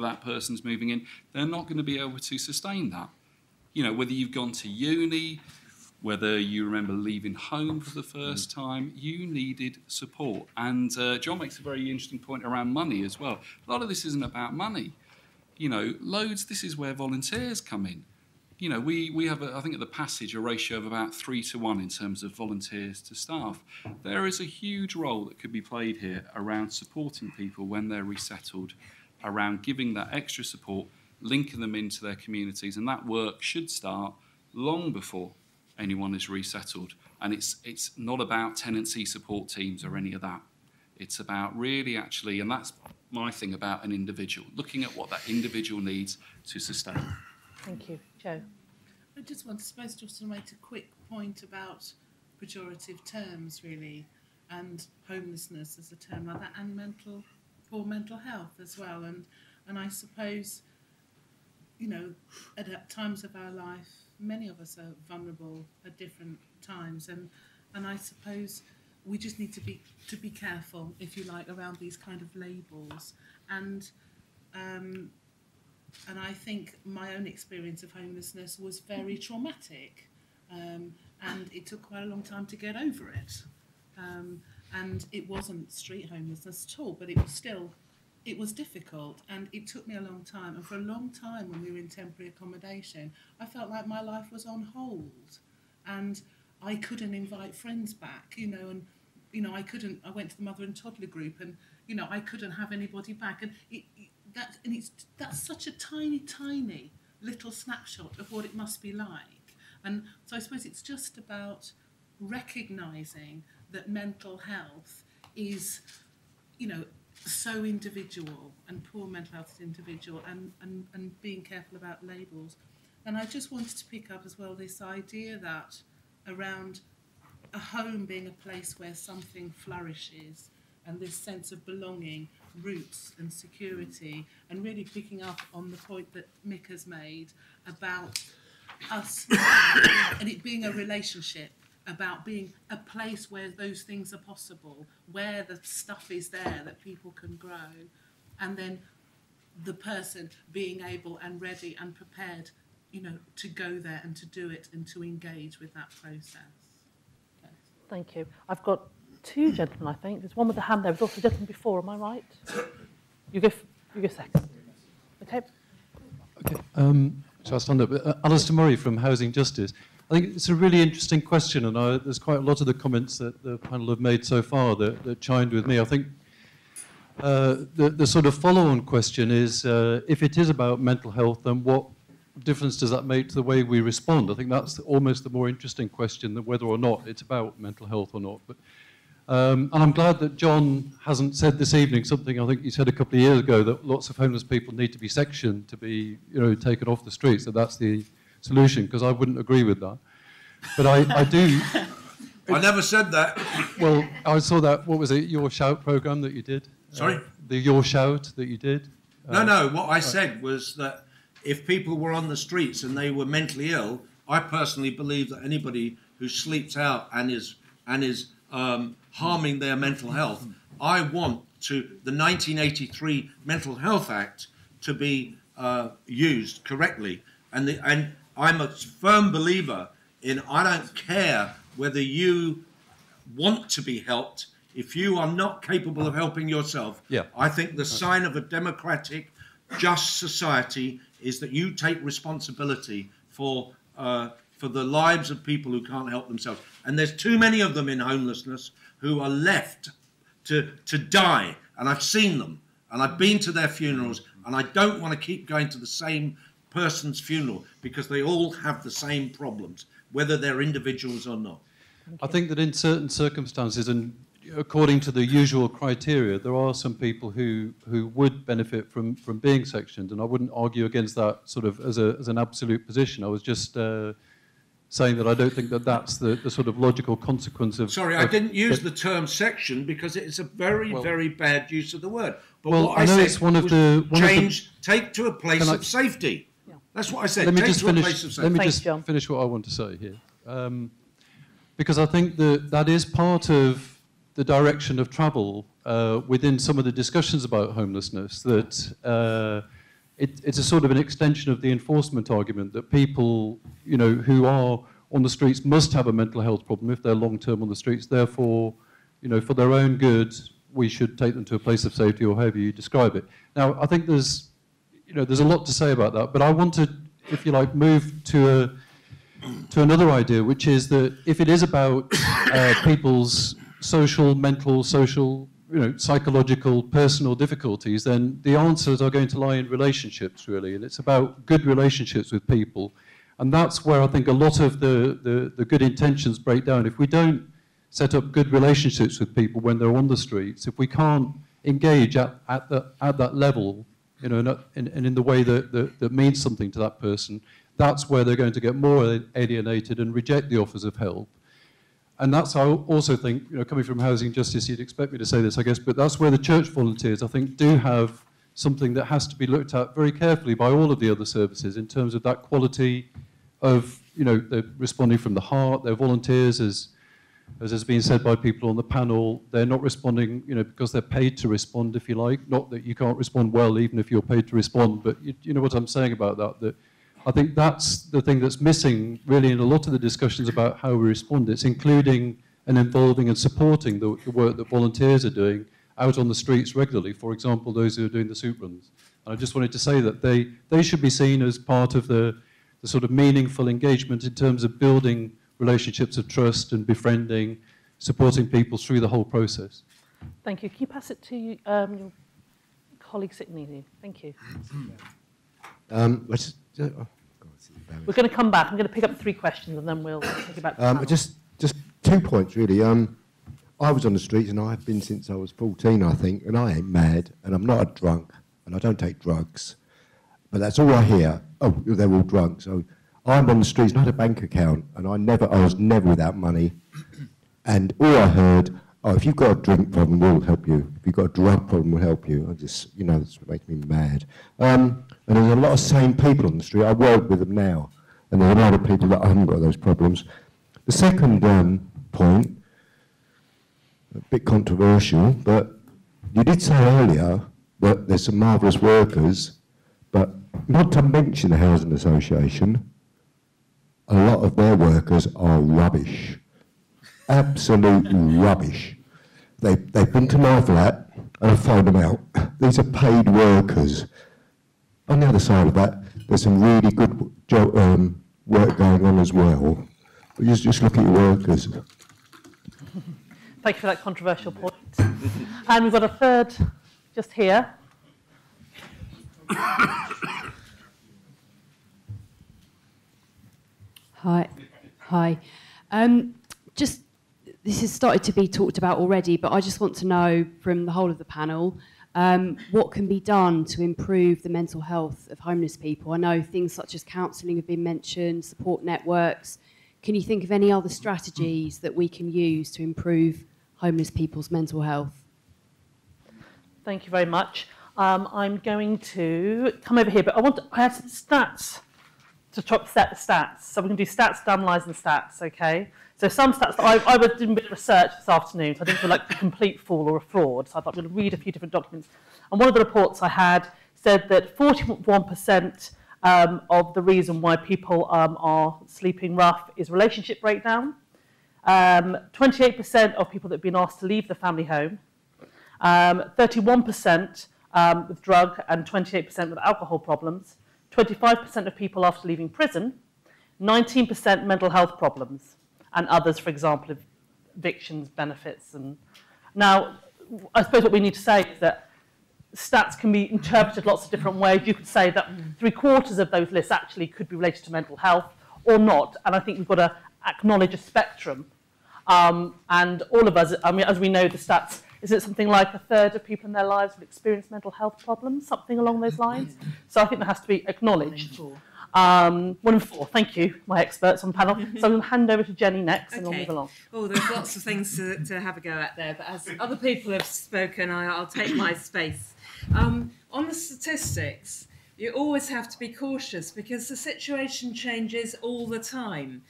that that person's moving in, they're not going to be able to sustain that. You know, whether you've gone to uni, whether you remember leaving home for the first time, you needed support. And John makes a very interesting point around money as well. A lot of this isn't about money. You know, this is where volunteers come in. You know, we have, I think at the Passage, a ratio of about 3 to 1 in terms of volunteers to staff. There is a huge role that could be played here around supporting people when they're resettled, around giving that extra support, linking them into their communities, and that work should start long before anyone is resettled. And it's not about tenancy support teams or any of that. It's about really actually, and that's my thing about an individual, looking at what that individual needs to sustain. Thank you. Jo? I just want to make a quick point about pejorative terms, really, and homelessness as a term like that, and poor mental health as well. And I suppose, you know, at times of our life, many of us are vulnerable at different times, and I suppose we just need to be careful, if you like, around these kind of labels. And I think my own experience of homelessness was very traumatic, and it took quite a long time to get over it. And it wasn't street homelessness at all, but it was difficult, and it took me a long time. And for a long time, when we were in temporary accommodation, I felt like my life was on hold, and I couldn't invite friends back, you know, and I went to the mother and toddler group, and I couldn't have anybody back, and that's such a tiny little snapshot of what it must be like. And so I suppose it's just about recognising that mental health is, so individual, and poor mental health is individual, and being careful about labels. And I just wanted to pick up as well this idea that around a home being a place where something flourishes, and this sense of belonging, roots and security, and really picking up on the point that Mick has made about us and it being a relationship, about being a place where those things are possible, where the stuff is there that people can grow, and then the person being able and ready and prepared, to go there and to do it and to engage with that process. Thank you. I've got two gentlemen, I think. There's one with a hand there. There's also a gentleman before, am I right? You go second. Okay. So I'll stand up. Alistair Murray from Housing Justice. I think it's a really interesting question, and there's quite a lot of the comments that the panel have made so far that chimed with me. I think the sort of follow-on question is, if it is about mental health, then what difference does that make to the way we respond? I think that's almost the more interesting question than whether or not it's about mental health or not. But, and I'm glad that John hasn't said this evening something I think he said a couple of years ago, that lots of homeless people need to be sectioned to be taken off the streets, that that's the solution, because I wouldn't agree with that. But I do... I never said that. Well, I saw that, what was it, Your Shout programme that you did? Sorry? The Your Shout that you did? No, what I said was that if people were on the streets and they were mentally ill, I personally believe that anybody who sleeps out and is harming their mental health, I want the 1983 Mental Health Act to be used correctly. And I'm a firm believer in, I don't care whether you want to be helped, if you are not capable of helping yourself. Yeah. I think the sign of a democratic, just society is that you take responsibility for the lives of people who can't help themselves. And there's too many of them in homelessness who are left to die. And I've seen them, and I've been to their funerals, and I don't want to keep going to the same person's funeral, because they all have the same problems, whether they're individuals or not. I think that in certain circumstances, and according to the usual criteria, there are some people who would benefit from being sectioned, and I wouldn't argue against that sort of as an absolute position. I was just saying that I don't think that that's the sort of logical consequence of... Sorry, I didn't use the term section because it's a very bad use of the word. But well, what I know said it's one of was the... take to a place of safety. Yeah. That's what I said. Let me take just to finish. A place of safety. Let me Thanks, just John. finish what I want to say here, because I think that is part of the direction of travel within some of the discussions about homelessness. That it's a sort of an extension of the enforcement argument that people, who are on the streets must have a mental health problem if they're long-term on the streets. Therefore, for their own good, we should take them to a place of safety, or however you describe it. Now, I think there's a lot to say about that, but I want to, if you like, move to another idea, which is that if it is about people's mental, social, psychological, personal difficulties, then the answers are going to lie in relationships, really, and it's about good relationships with people. And that's where I think a lot of the good intentions break down. If we don't set up good relationships with people when they're on the streets, if we can't engage at that level, and in the way that means something to that person, that's where they're going to get more alienated and reject the offers of help. And that's, I also think, coming from housing justice, you'd expect me to say this, I guess, but that's where the church volunteers, I think, do have something that has to be looked at very carefully by all of the other services in terms of that quality of, they're responding from the heart, they're volunteers, as has been said by people on the panel, they're not responding, because they're paid to respond, if you like. Not that you can't respond well even if you're paid to respond, but you know what I'm saying about that I think that's the thing that's missing, really, in a lot of the discussions about how we respond. It's including and involving and supporting the work that volunteers are doing out on the streets regularly, for example, those who are doing the soup runs. And I just wanted to say that they should be seen as part of the sort of meaningful engagement in terms of building relationships of trust and befriending, supporting people through the whole process. Thank you. Can you pass it to your colleague sitting near you? Thank you. We're going to come back. I'm going to pick up 3 questions and then we'll take it back to the panel. Just 2 points, really. I was on the streets, and I've been since I was 14, I think, and I ain't mad, and I'm not a drunk, and I don't take drugs. But that's all I hear. Oh, they're all drunk. So I'm on the streets, not a bank account, and I was never without money. And all I heard, oh, if you've got a drink problem, we'll help you. If you've got a drug problem, we'll help you. I just, that's what makes me mad. And there's a lot of sane people on the street. I work with them now, and there are a lot of people that haven't got those problems. The second point, a bit controversial, but you did say earlier that there's some marvellous workers, but not to mention the Housing Association, a lot of their workers are rubbish. Absolute rubbish. They've been to my flat and I phoned them out. These are paid workers. On the other side of that, there's some really good work going on as well. But just look at your workers. Thank you for that controversial point. And we've got a third just here. Hi. Just this has started to be talked about already, but I just want to know from the whole of the panel what can be done to improve the mental health of homeless people. I know things such as counselling have been mentioned, support networks. Can you think of any other strategies that we can use to improve homeless people's mental health? Thank you very much. I'm going to come over here, but I have some stats to set the stats. So we're going to do stats, analyse and stats, okay? So some stats that I was doing a bit of research this afternoon, so I didn't feel like a complete fool or a fraud, so I thought I'm going to read a few different documents. And one of the reports I had said that 41% of the reason why people are sleeping rough is relationship breakdown. 28% of people that have been asked to leave the family home. 31% with drug and 28% with alcohol problems. 25% of people after leaving prison. 19% mental health problems. And others, for example, evictions, benefits. And now, I suppose what we need to say is that stats can be interpreted lots of different ways. You could say that 3/4 of those lists actually could be related to mental health or not. And I think we've got to acknowledge a spectrum. And all of us, I mean, as we know the stats, is it something like 1/3 of people in their lives will experience mental health problems, something along those lines? So I think that has to be acknowledged. 1 in 4, thank you, my experts on the panel. So I'm going to hand over to Jenny next and we'll move along. Oh, there's lots of things to have a go at there, but as other people have spoken, I'll take my space. On the statistics, you always have to be cautious because the situation changes all the time.